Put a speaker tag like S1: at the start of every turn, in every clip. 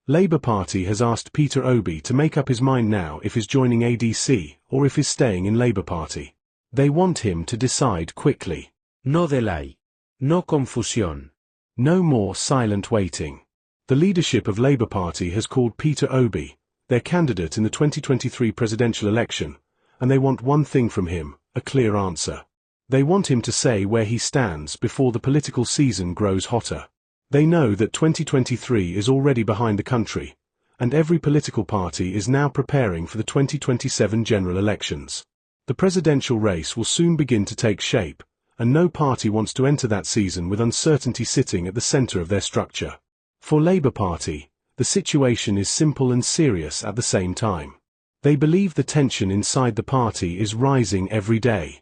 S1: Labour Party has asked Peter Obi to make up his mind now if he's joining ADC or if he's staying in Labour Party. They want him to decide quickly.
S2: No delay. No confusión.
S1: No more silent waiting. The leadership of Labour Party has called Peter Obi, their candidate in the 2023 presidential election, and they want one thing from him, a clear answer. They want him to say where he stands before the political season grows hotter. They know that 2023 is already behind the country, and every political party is now preparing for the 2027 general elections. The presidential race will soon begin to take shape, and no party wants to enter that season with uncertainty sitting at the center of their structure. For Labour Party, the situation is simple and serious at the same time. They believe the tension inside the party is rising every day.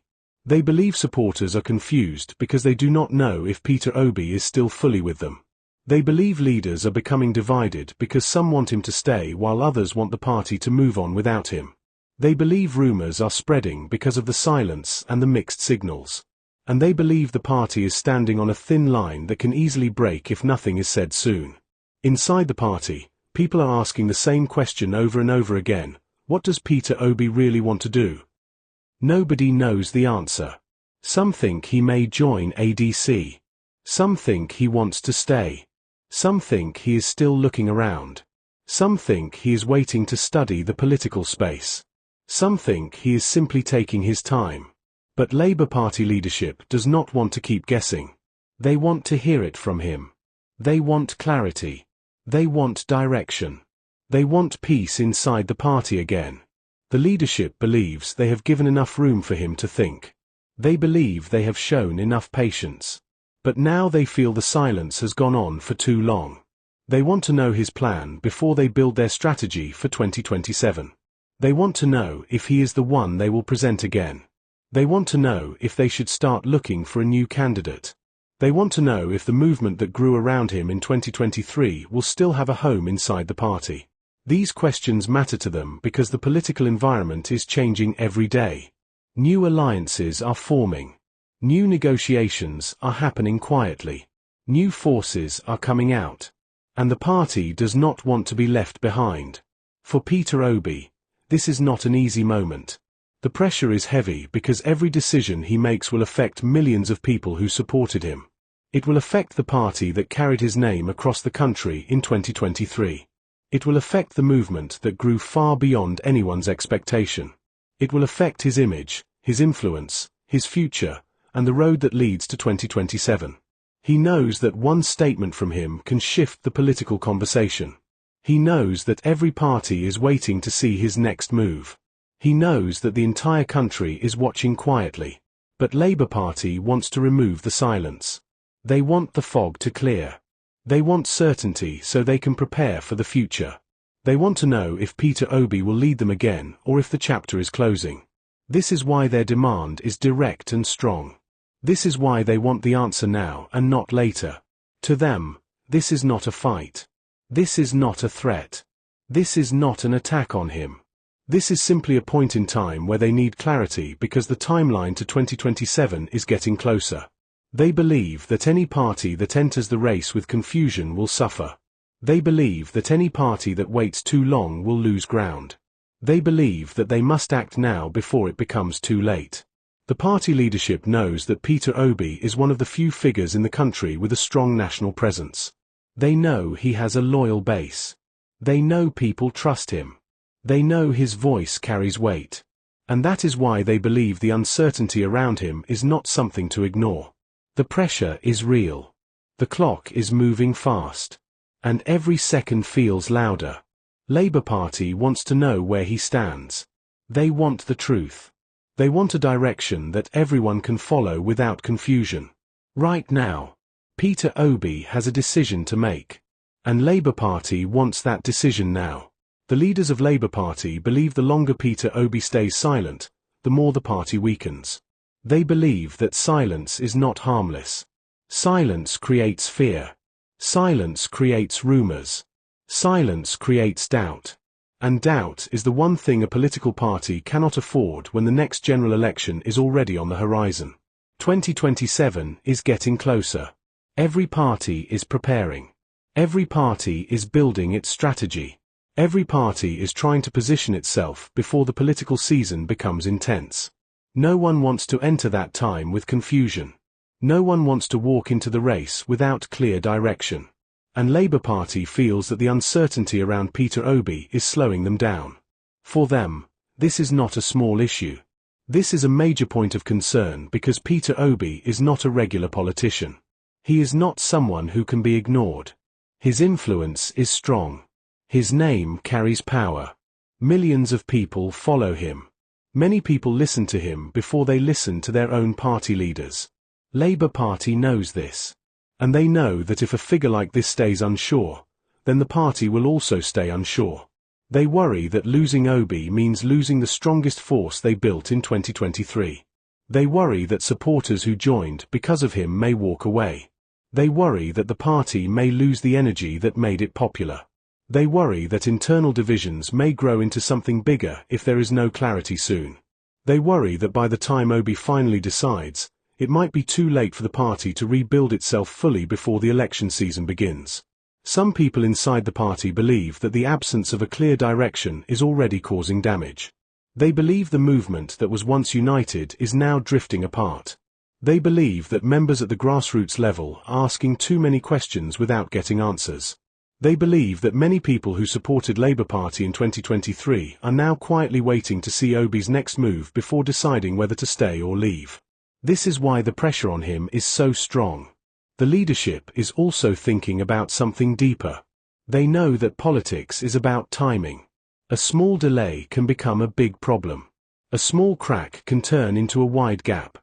S1: They believe supporters are confused because they do not know if Peter Obi is still fully with them. They believe leaders are becoming divided because some want him to stay while others want the party to move on without him. They believe rumors are spreading because of the silence and the mixed signals. And they believe the party is standing on a thin line that can easily break if nothing is said soon. Inside the party, people are asking the same question over and over again: what does Peter Obi really want to do? Nobody knows the answer. Some think he may join ADC. Some think he wants to stay. Some think he is still looking around. Some think he is waiting to study the political space. Some think he is simply taking his time. But Labour Party leadership does not want to keep guessing. They want to hear it from him. They want clarity. They want direction. They want peace inside the party again. The leadership believes they have given enough room for him to think. They believe they have shown enough patience. But now they feel the silence has gone on for too long. They want to know his plan before they build their strategy for 2027. They want to know if he is the one they will present again. They want to know if they should start looking for a new candidate. They want to know if the movement that grew around him in 2023 will still have a home inside the party. These questions matter to them because the political environment is changing every day. New alliances are forming. New negotiations are happening quietly. New forces are coming out. And the party does not want to be left behind. For Peter Obi, this is not an easy moment. The pressure is heavy because every decision he makes will affect millions of people who supported him. It will affect the party that carried his name across the country in 2023. It will affect the movement that grew far beyond anyone's expectation. It will affect his image, his influence, his future, and the road that leads to 2027. He knows that one statement from him can shift the political conversation. He knows that every party is waiting to see his next move. He knows that the entire country is watching quietly. But Labour Party wants to remove the silence. They want the fog to clear. They want certainty so they can prepare for the future. They want to know if Peter Obi will lead them again or if the chapter is closing. This is why their demand is direct and strong. This is why they want the answer now and not later. To them, this is not a fight. This is not a threat. This is not an attack on him. This is simply a point in time where they need clarity because the timeline to 2027 is getting closer. They believe that any party that enters the race with confusion will suffer. They believe that any party that waits too long will lose ground. They believe that they must act now before it becomes too late. The party leadership knows that Peter Obi is one of the few figures in the country with a strong national presence. They know he has a loyal base. They know people trust him. They know his voice carries weight. And that is why they believe the uncertainty around him is not something to ignore. The pressure is real. The clock is moving fast. And every second feels louder. Labour Party wants to know where he stands. They want the truth. They want a direction that everyone can follow without confusion. Right now, Peter Obi has a decision to make. And Labour Party wants that decision now. The leaders of Labour Party believe the longer Peter Obi stays silent, the more the party weakens. They believe that silence is not harmless. Silence creates fear. Silence creates rumors. Silence creates doubt. And doubt is the one thing a political party cannot afford when the next general election is already on the horizon. 2027 is getting closer. Every party is preparing. Every party is building its strategy. Every party is trying to position itself before the political season becomes intense. No one wants to enter that time with confusion. No one wants to walk into the race without clear direction. And Labour Party feels that the uncertainty around Peter Obi is slowing them down. For them, this is not a small issue. This is a major point of concern because Peter Obi is not a regular politician. He is not someone who can be ignored. His influence is strong. His name carries power. Millions of people follow him. Many people listen to him before they listen to their own party leaders. Labour Party knows this. And they know that if a figure like this stays unsure, then the party will also stay unsure. They worry that losing Obi means losing the strongest force they built in 2023. They worry that supporters who joined because of him may walk away. They worry that the party may lose the energy that made it popular. They worry that internal divisions may grow into something bigger if there is no clarity soon. They worry that by the time Obi finally decides, it might be too late for the party to rebuild itself fully before the election season begins. Some people inside the party believe that the absence of a clear direction is already causing damage. They believe the movement that was once united is now drifting apart. They believe that members at the grassroots level are asking too many questions without getting answers. They believe that many people who supported Labour Party in 2023 are now quietly waiting to see Obi's next move before deciding whether to stay or leave. This is why the pressure on him is so strong. The leadership is also thinking about something deeper. They know that politics is about timing. A small delay can become a big problem. A small crack can turn into a wide gap.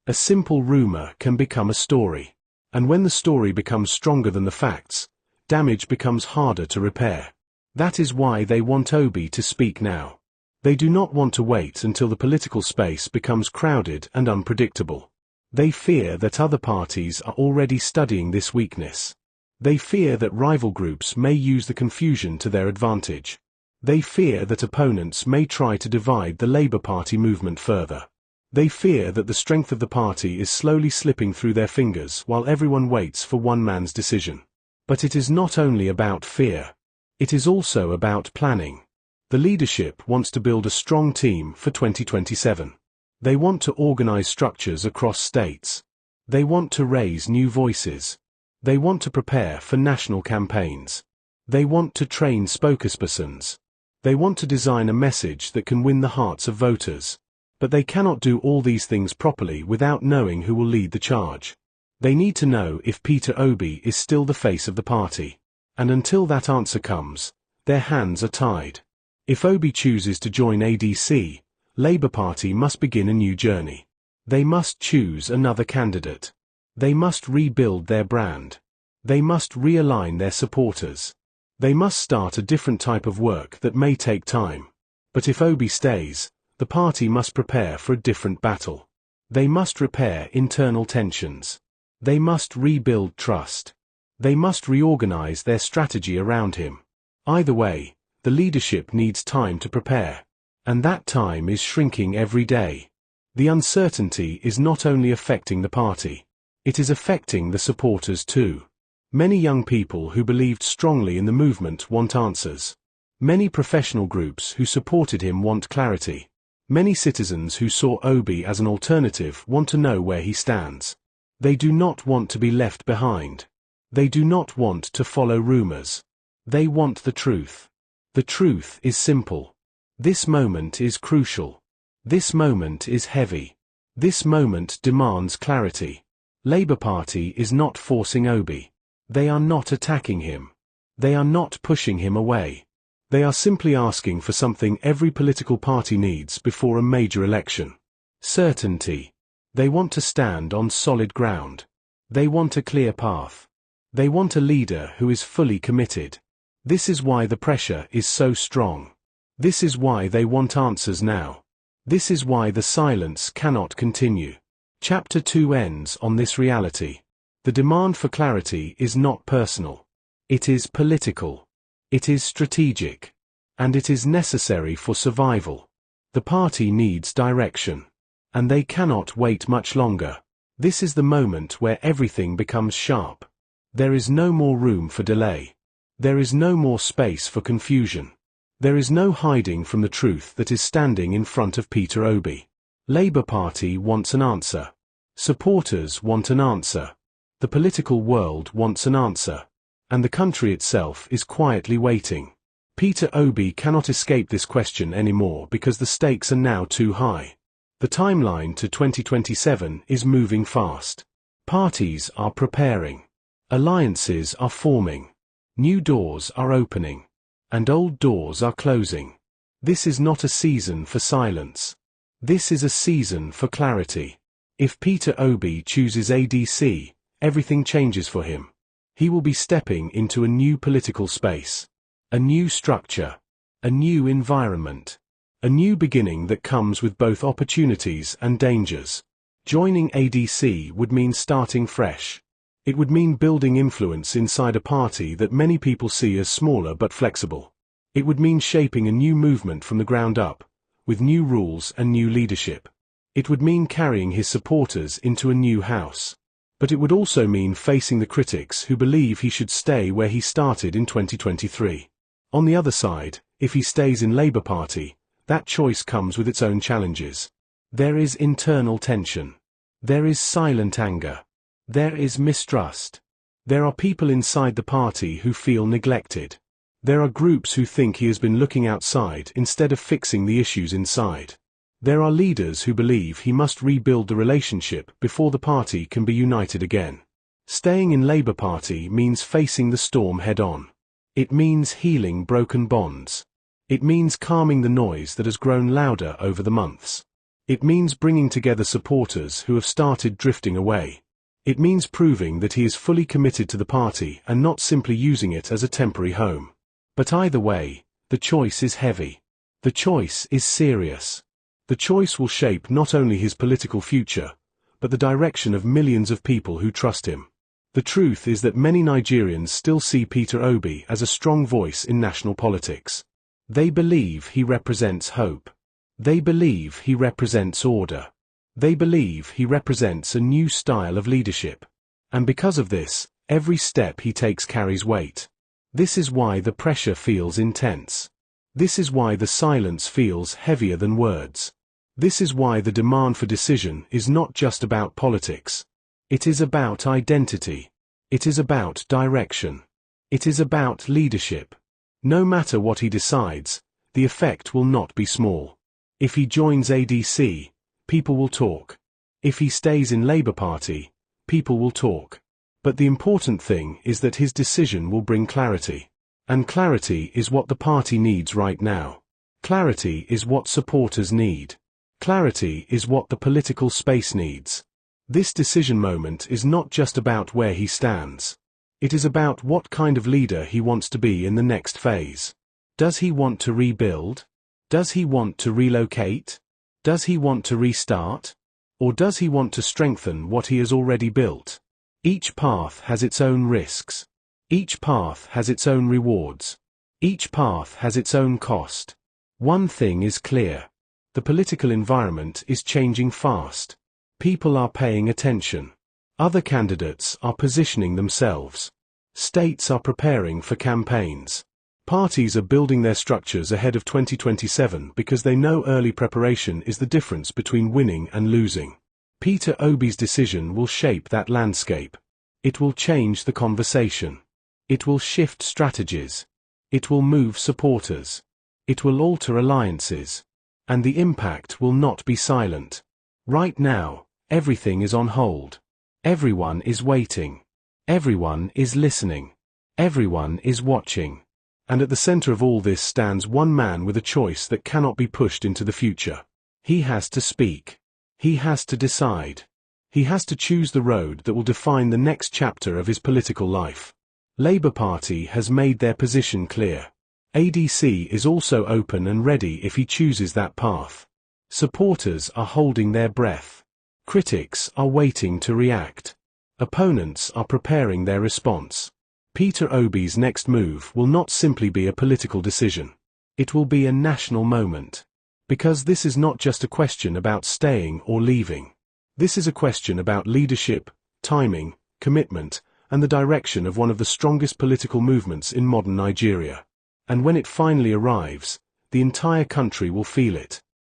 S1: A simple rumor can become a story. And when the story becomes stronger than the facts, damage becomes harder to repair. That is why they want Obi to speak now. They do not want to wait until the political space becomes crowded and unpredictable. They fear that other parties are already studying this weakness. They fear that rival groups may use the confusion to their advantage. They fear that opponents may try to divide the Labour Party movement further. They fear that the strength of the party is slowly slipping through their fingers while everyone waits for one man's decision. But it is not only about fear. It is also about planning. The leadership wants to build a strong team for 2027. They want to organize structures across states. They want to raise new voices. They want to prepare for national campaigns. They want to train spokespersons. They want to design a message that can win the hearts of voters. But they cannot do all these things properly without knowing who will lead the charge. They need to know if Peter Obi is still the face of the party. And until that answer comes, their hands are tied. If Obi chooses to join ADC, Labour Party must begin a new journey. They must choose another candidate. They must rebuild their brand. They must realign their supporters. They must start a different type of work that may take time. But if Obi stays, the party must prepare for a different battle. They must repair internal tensions. They must rebuild trust. They must reorganize their strategy around him. Either way, the leadership needs time to prepare. And that time is shrinking every day. The uncertainty is not only affecting the party. It is affecting the supporters too. Many young people who believed strongly in the movement want answers. Many professional groups who supported him want clarity. Many citizens who saw Obi as an alternative want to know where he stands. They do not want to be left behind. They do not want to follow rumors. They want the truth. The truth is simple. This moment is crucial. This moment is heavy. This moment demands clarity. Labour Party is not forcing Obi. They are not attacking him. They are not pushing him away. They are simply asking for something every political party needs before a major election. Certainty. They want to stand on solid ground. They want a clear path. They want a leader who is fully committed. This is why the pressure is so strong. This is why they want answers now. This is why the silence cannot continue. Chapter 2 ends on this reality. The demand for clarity is not personal. It is political. It is strategic. And it is necessary for survival. The party needs direction. And they cannot wait much longer. This is the moment where everything becomes sharp. There is no more room for delay. There is no more space for confusion. There is no hiding from the truth that is standing in front of Peter Obi. Labour Party wants an answer. Supporters want an answer. The political world wants an answer. And the country itself is quietly waiting. Peter Obi cannot escape this question anymore because the stakes are now too high. The timeline to 2027 is moving fast. Parties are preparing. Alliances are forming. New doors are opening. And old doors are closing. This is not a season for silence. This is a season for clarity. If Peter Obi chooses ADC, everything changes for him. He will be stepping into a new political space. A new structure. A new environment. A new beginning that comes with both opportunities and dangers. Joining ADC would mean starting fresh. It would mean building influence inside a party that many people see as smaller but flexible. It would mean shaping a new movement from the ground up, with new rules and new leadership. It would mean carrying his supporters into a new house. But it would also mean facing the critics who believe he should stay where he started in 2023. On the other side, if he stays in Labour Party, that choice comes with its own challenges. There is internal tension. There is silent anger. There is mistrust. There are people inside the party who feel neglected. There are groups who think he has been looking outside instead of fixing the issues inside. There are leaders who believe he must rebuild the relationship before the party can be united again. Staying in Labour Party means facing the storm head-on. It means healing broken bonds. It means calming the noise that has grown louder over the months. It means bringing together supporters who have started drifting away. It means proving that he is fully committed to the party and not simply using it as a temporary home. But either way, the choice is heavy. The choice is serious. The choice will shape not only his political future, but the direction of millions of people who trust him. The truth is that many Nigerians still see Peter Obi as a strong voice in national politics. They believe he represents hope. They believe he represents order. They believe he represents a new style of leadership. And because of this, every step he takes carries weight. This is why the pressure feels intense. This is why the silence feels heavier than words. This is why the demand for decision is not just about politics. It is about identity. It is about direction. It is about leadership. No matter what he decides, the effect will not be small. If he joins ADC, people will talk. If he stays in Labour Party, people will talk. But the important thing is that his decision will bring clarity. And clarity is what the party needs right now. Clarity is what supporters need. Clarity is what the political space needs. This decision moment is not just about where he stands. It is about what kind of leader he wants to be in the next phase. Does he want to rebuild? Does he want to relocate? Does he want to restart? Or does he want to strengthen what he has already built? Each path has its own risks. Each path has its own rewards. Each path has its own cost. One thing is clear. The political environment is changing fast. People are paying attention. Other candidates are positioning themselves. States are preparing for campaigns. Parties are building their structures ahead of 2027 because they know early preparation is the difference between winning and losing. Peter Obi's decision will shape that landscape. It will change the conversation. It will shift strategies. It will move supporters. It will alter alliances. And the impact will not be silent. Right now, everything is on hold. Everyone is waiting. Everyone is listening. Everyone is watching. And at the center of all this stands one man with a choice that cannot be pushed into the future. He has to speak. He has to decide. He has to choose the road that will define the next chapter of his political life. Labour Party has made their position clear. ADC is also open and ready if he chooses that path. Supporters are holding their breath. Critics are waiting to react. Opponents are preparing their response. Peter Obi's next move will not simply be a political decision. It will be a national moment. Because this is not just a question about staying or leaving. This is a question about leadership, timing, commitment, and the direction of one of the strongest political movements in modern Nigeria. And when it finally arrives, the entire country will feel it.